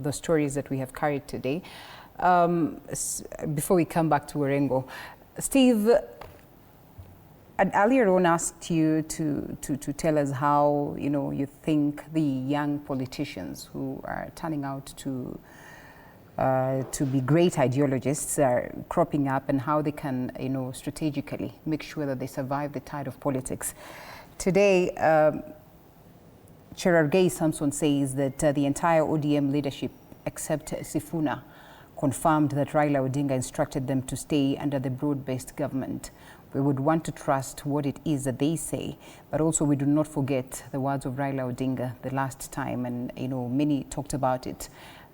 the stories that we have carried today. Before we come back to Orengo, Steve, I'd earlier on asked you to tell us how you think the young politicians who are turning out to be great ideologists are cropping up, and how they can strategically make sure that they survive the tide of politics. Today, Cherargei Samson says that the entire ODM leadership except Sifuna confirmed that Raila Odinga instructed them to stay under the broad-based government. We would want to trust what it is that they say, but also we do not forget the words of Raila Odinga the last time, and many talked about it.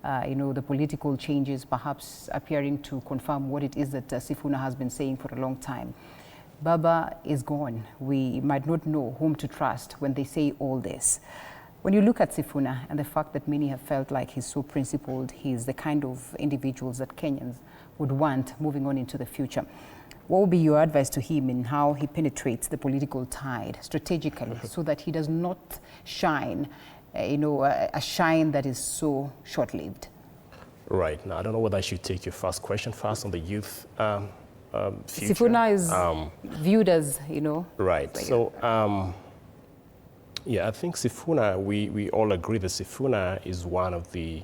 The political changes perhaps appearing to confirm what it is that Sifuna has been saying for a long time. Baba is gone. We might not know whom to trust when they say all this. When you look at Sifuna and the fact that many have felt like he's so principled, he's the kind of individuals that Kenyans would want moving on into the future, what would be your advice to him in how he penetrates the political tide strategically so that he does not shine, a shine that is so short-lived? Right. Now, I don't know whether I should take your first question first on the youth future. Sifuna is viewed as, Right. So, yeah, I think Sifuna, we all agree that Sifuna is one of the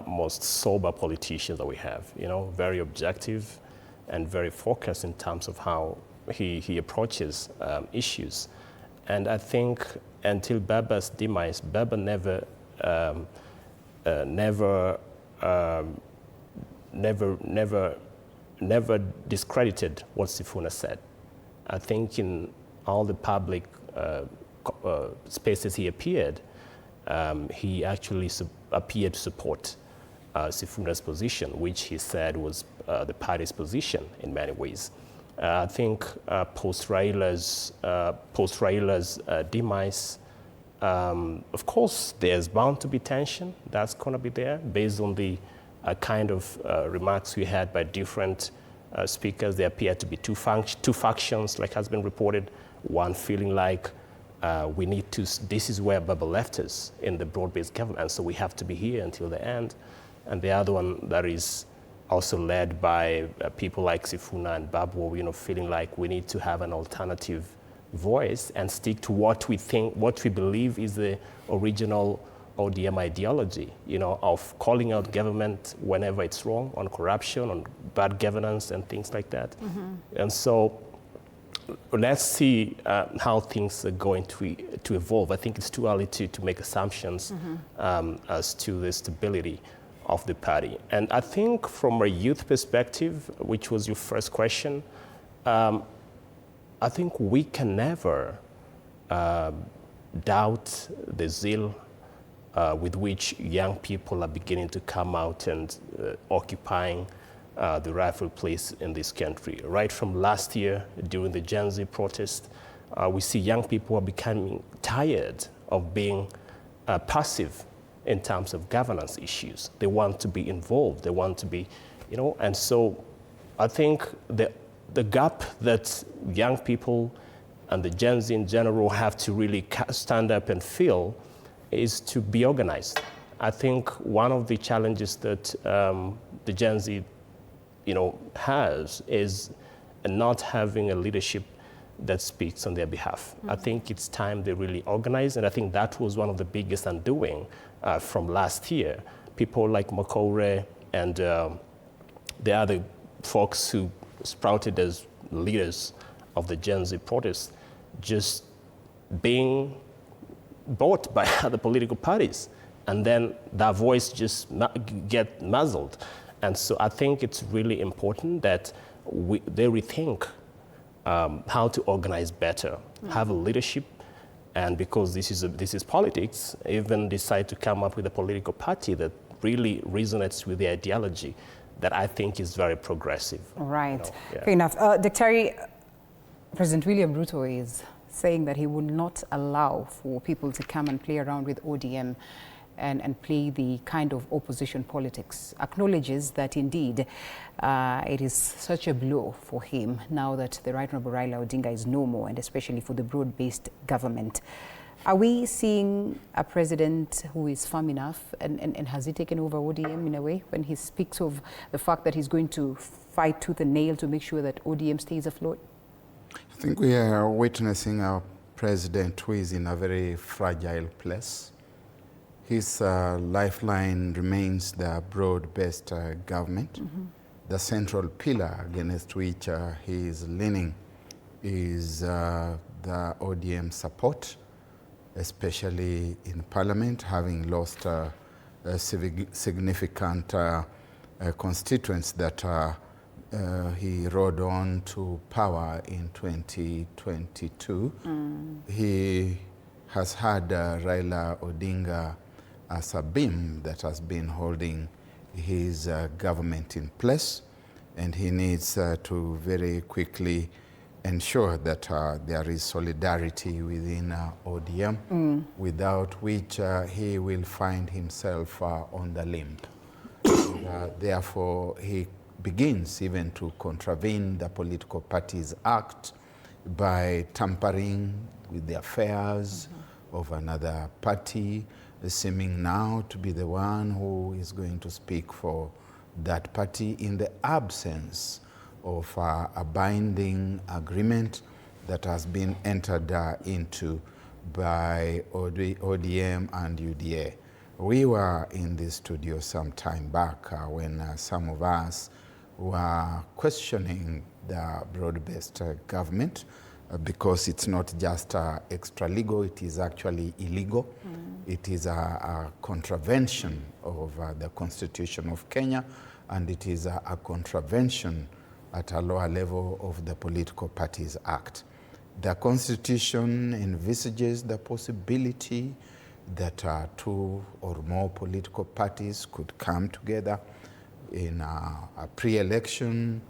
most sober politicians that we have, very objective and very focused in terms of how he approaches issues. And I think until Baba's demise, Baba never discredited what Sifuna said. I think in all the public spaces he appeared, he actually appeared to support Sifuna's position, which he said was the party's position in many ways. I think post Raila's demise, of course, there's bound to be tension. That's going to be there based on the kind of remarks we had by different speakers. There appear to be two factions, like has been reported. One feeling like we need to. This is where Baba left us in the broad-based government, and so we have to be here until the end. And the other one that is also led by people like Sifuna and Babu, feeling like we need to have an alternative voice and stick to what we believe is the original ODM ideology, of calling out government whenever it's wrong, on corruption, on bad governance and things like that. Mm-hmm. And so let's see how things are going to evolve. I think it's too early to make assumptions as to the stability of the party. And I think from a youth perspective, which was your first question, I think we can never doubt the zeal with which young people are beginning to come out and occupying the rightful place in this country. Right from last year, during the Gen Z protest, we see young people are becoming tired of being passive in terms of governance issues. They want to be involved. They want to be, and so I think the gap that young people and the Gen Z in general have to really stand up and fill is to be organized. I think one of the challenges that the Gen Z, has is not having a leadership that speaks on their behalf. Mm-hmm. I think it's time they really organize, and I think that was one of the biggest undoing from last year. People like Makore and the other folks who sprouted as leaders of the Gen Z protests just being bought by other political parties, and then that voice just get muzzled. And so I think it's really important that they rethink how to organize better, have a leadership, and because this is politics, even decide to come up with a political party that really resonates with the ideology that I think is very progressive. Right. Fair enough. Daktari, President William Ruto is saying that he will not allow for people to come and play around with ODM and play the kind of opposition politics, acknowledges that indeed it is such a blow for him now that the Right Honorable Raila Odinga is no more, and especially for the broad-based government. Are we seeing a president who is firm enough, and has he taken over ODM in a way when he speaks of the fact that he's going to fight tooth and nail to make sure that ODM stays afloat? I think we are witnessing a president who is in a very fragile place. His lifeline remains the broad-based government. The central pillar against which he is leaning is the ODM support, especially in parliament, having lost a significant constituents that he rode on to power in 2022. He has had Raila Odinga as a beam that has been holding his government in place, and he needs to very quickly ensure that there is solidarity within ODM, without which he will find himself on the limb. And, therefore, he begins even to contravene the Political Parties Act by tampering with the affairs of another party, seeming now to be the one who is going to speak for that party in the absence of a binding agreement that has been entered into by ODM and UDA. We were in this studio some time back when some of us were questioning the broad-based government because it's not just extra-legal, it is actually illegal. It is a contravention of the Constitution of Kenya, and it is a contravention at a lower level of the Political Parties Act. The Constitution envisages the possibility that two or more political parties could come together in a pre-election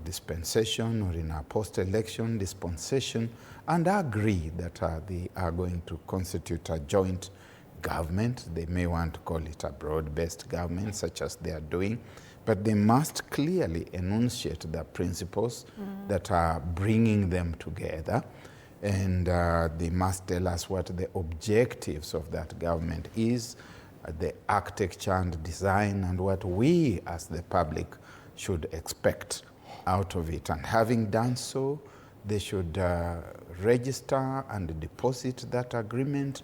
dispensation or in a post-election dispensation and agree that they are going to constitute a joint government. They may want to call it a broad-based government, such as they are doing, but they must clearly enunciate the principles that are bringing them together, and they must tell us what the objectives of that government is, the architecture and design, and what we as the public should expect out of it. And having done so, they should register and deposit that agreement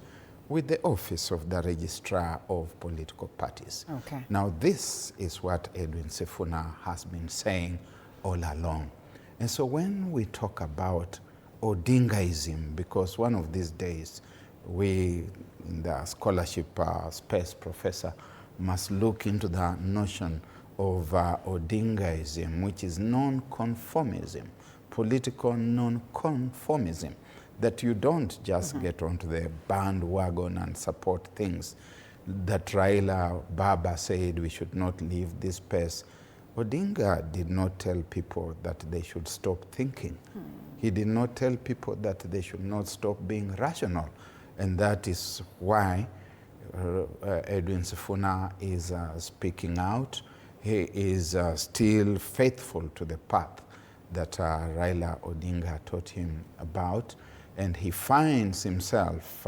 with the office of the registrar of political parties. Okay. Now, this is what Edwin Sifuna has been saying all along. And so when we talk about Odingaism, because one of these days we, in the scholarship space, professor, must look into the notion of Odingaism, which is non-conformism, political non-conformism, that you don't just get onto the bandwagon and support things that Raila Baba said we should not leave this space. Odinga did not tell people that they should stop thinking. He did not tell people that they should not stop being rational. And that is why Edwin Sifuna is speaking out. He is still faithful to the path that Raila Odinga taught him about. And he finds himself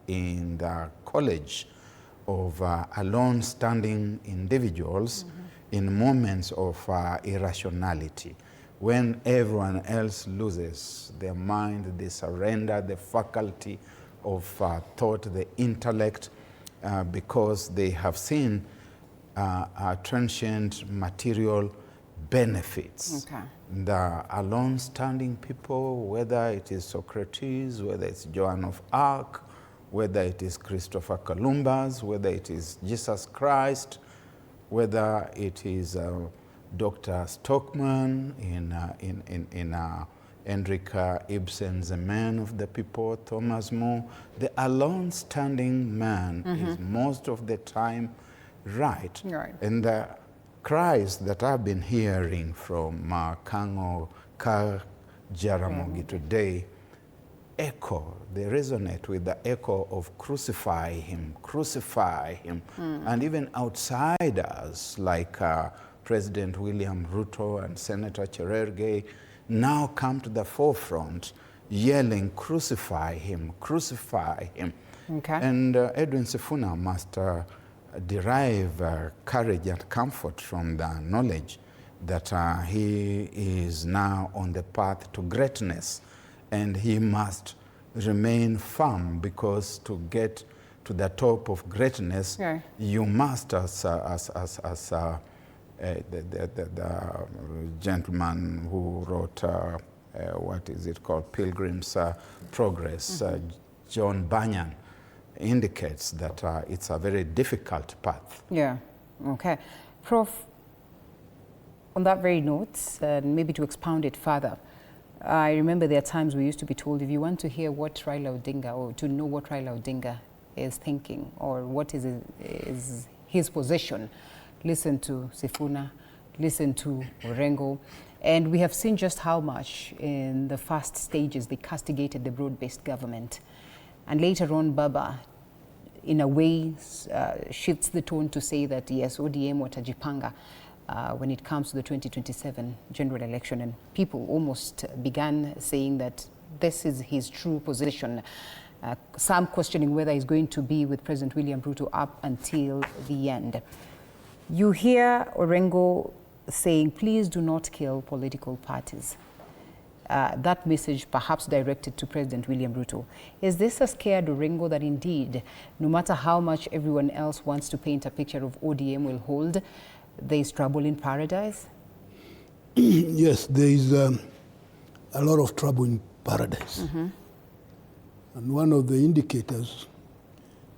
in the college of alone-standing individuals in moments of irrationality. When everyone else loses their mind, they surrender the faculty of thought, the intellect, because they have seen transient material benefits. Okay. The alone-standing people, whether it is Socrates, whether it's Joan of Arc, whether it is Christopher Columbus, whether it is Jesus Christ, whether it is Dr. Stockman in Henrik Ibsen's The Man of the People, Thomas More, the alone-standing man is most of the time right. And the cries that I've been hearing from Kango Jaramogi today echo, they resonate with the echo of crucify him, and even outsiders like President William Ruto and Senator Cherargei now come to the forefront yelling, "Crucify him, crucify him." Okay. And Edwin Sifuna must derive courage and comfort from the knowledge that he is now on the path to greatness, and he must remain firm, because to get to the top of greatness, yeah, you must, as the gentleman who wrote, what is it called, Pilgrim's Progress, John Bunyan, indicates that it's a very difficult path. Yeah, okay. Prof, on that very note, maybe to expound it further, I remember there are times we used to be told, if you want to hear what Raila Odinga, or to know what Raila Odinga is thinking, or what is his position, listen to Sifuna, listen to Orengo. And we have seen just how much in the first stages they castigated the broad-based government. And later on, BAMBA, in a way, shifts the tone to say that, yes, ODM watajipanga when it comes to the 2027 general election. And people almost began saying that this is his true position. Some questioning whether he's going to be with President William Ruto up until the end. You hear Orengo saying, please do not kill political parties. That message perhaps directed to President William Ruto. Is this a scared Orengo that indeed, no matter how much everyone else wants to paint a picture of ODM will hold, there is trouble in paradise? Yes, there is a lot of trouble in paradise. And one of the indicators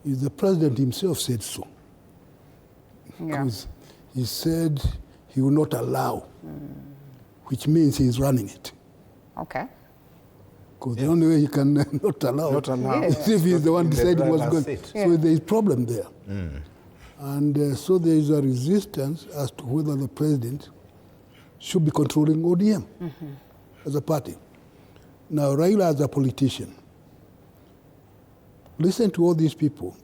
is the president himself said so. Because he said he will not allow, which means he's running it. Okay. Because the only way he can not allow is if he's the one deciding what's going on. So there is a problem there. And so there is a resistance as to whether the president should be controlling ODM as a party. Now, Raila as a politician, listen to all these people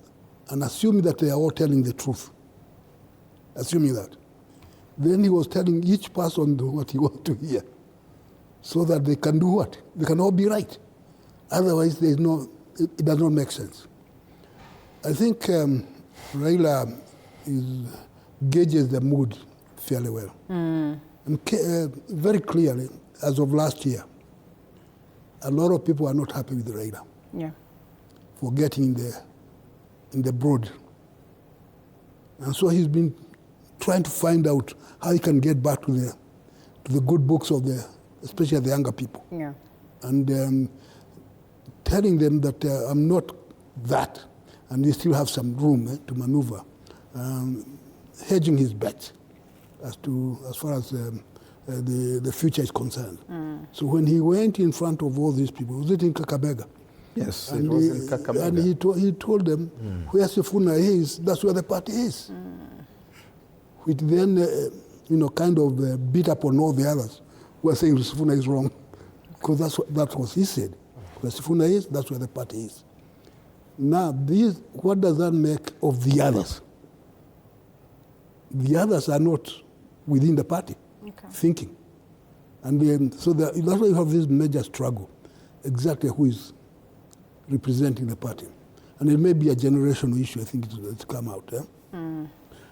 and assume that they are all telling the truth. Assuming that. Then he was telling each person what he wants to hear, so that they can do what? They can all be right. Otherwise, it does not make sense. I think Raila gauges the mood fairly well. And very clearly, as of last year, a lot of people are not happy with Raila for getting in the broad. And so he's been trying to find out how he can get back to the good books of especially the younger people. And telling them that I'm not that, and they still have some room to maneuver, hedging his bets as far as the future is concerned. So when he went in front of all these people, was it in Kakamega? Yes, and it was in Kakamega. And he told them where Sifuna is, that's where the party is. Which then, kind of beat up on all the others who are saying Sifuna is wrong. Because that's what he said. Where Sifuna is, that's where the party is. Now, what does that make of the others? The others are not within the party thinking. And so that's why you have this major struggle, exactly who is representing the party. And it may be a generational issue, I think it's come out.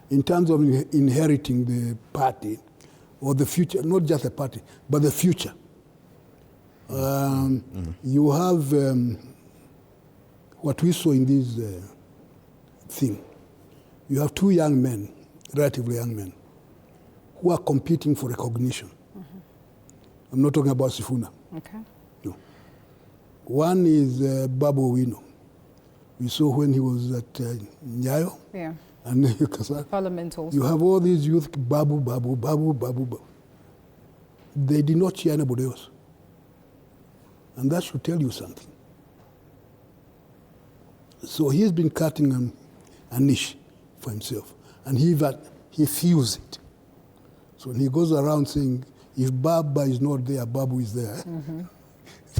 In terms of inheriting the party, or the future, not just the party, but the future. You have what we saw in this thing. You have two young men, relatively young men, who are competing for recognition. I'm not talking about Sifuna. No. One is Babu Owino. We saw when he was at Nyayo. And Parliament also. You have all these youth, Babu. They did not cheer anybody else. And that should tell you something. So he's been cutting a niche for himself. And he feels it. So when he goes around saying, if Baba is not there, Babu is there,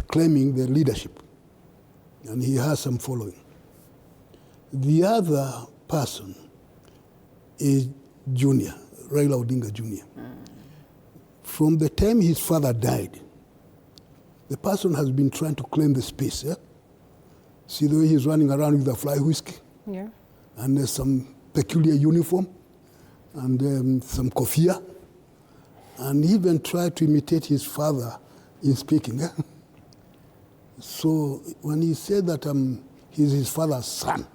claiming the leadership. And he has some following. The other person is Junior, Raila Odinga Jr. From the time his father died The person has been trying to claim the space. Yeah? See the way he's running around with a fly whisk? Yeah. And there's some peculiar uniform, and some kofia, and he even tried to imitate his father in speaking. Eh? So when he said that he's his father's son,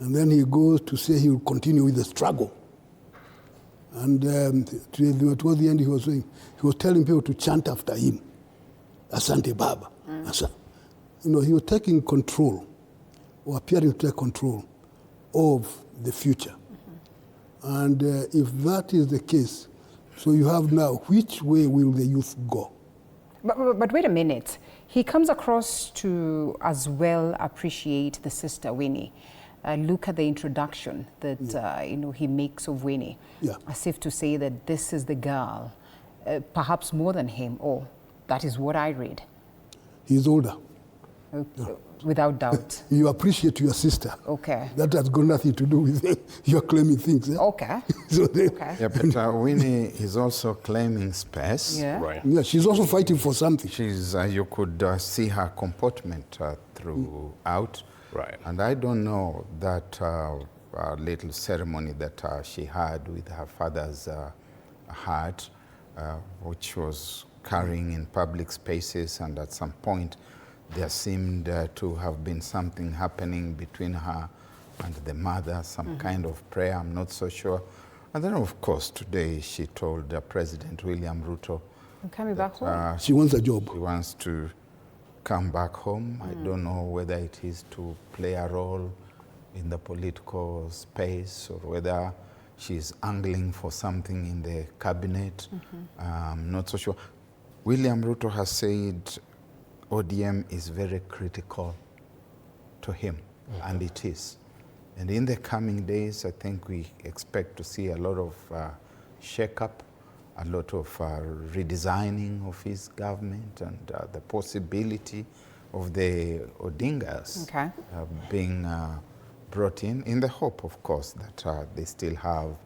and then he goes to say he will continue with the struggle, and towards the end he was telling people to chant after him, Asante Baba. You know, he was taking control, or appearing to take control of the future. And if that is the case, so you have now, which way will the youth go? But wait a minute. He comes across to as well appreciate the sister Winnie. Look at the introduction that you know, he makes of Winnie, as if to say that this is the girl, perhaps more than him. Or that is what I read. He's older. Okay. Without doubt. You appreciate your sister. Okay. That has got nothing to do with your claiming things. Eh? Okay. So okay. Yeah, but Winnie is also claiming space. Yeah. Right. Yeah, she's also fighting for something. She's, you could see her comportment throughout. Right. And I don't know that little ceremony that she had with her father's heart, which was carrying in public spaces, and at some point there seemed to have been something happening between her and the mother, some kind of prayer, I'm not so sure. And then, of course, today she told President William Ruto I'm coming back home. She wants a job. She wants to come back home. I don't know whether it is to play a role in the political space or whether she's angling for something in the cabinet. I'm not so sure. William Ruto has said ODM is very critical to him, and it is. And in the coming days, I think we expect to see a lot of shake-up, a lot of redesigning of his government, and the possibility of the Odingas being brought in the hope, of course, that they still have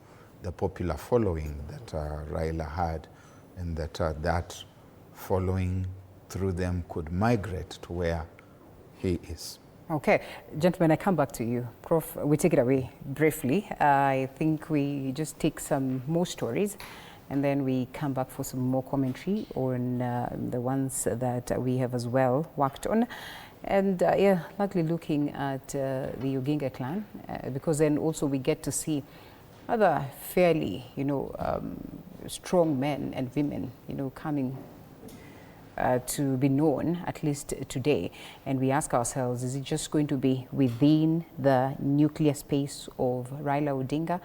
the popular following that Raila had, and that that following through them could migrate to where he is. Okay, gentlemen, I come back to you. Prof, we take it away briefly. I think we just take some more stories and then we come back for some more commentary on the ones that we have as well worked on. And yeah, likely looking at the Odinga clan, because then also we get to see other fairly, you know, strong men and women, you know, coming to be known, at least today. And we ask ourselves, is it just going to be within the nuclear space of Raila Odinga,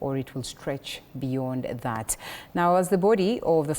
or it will stretch beyond that? Now, as the body of the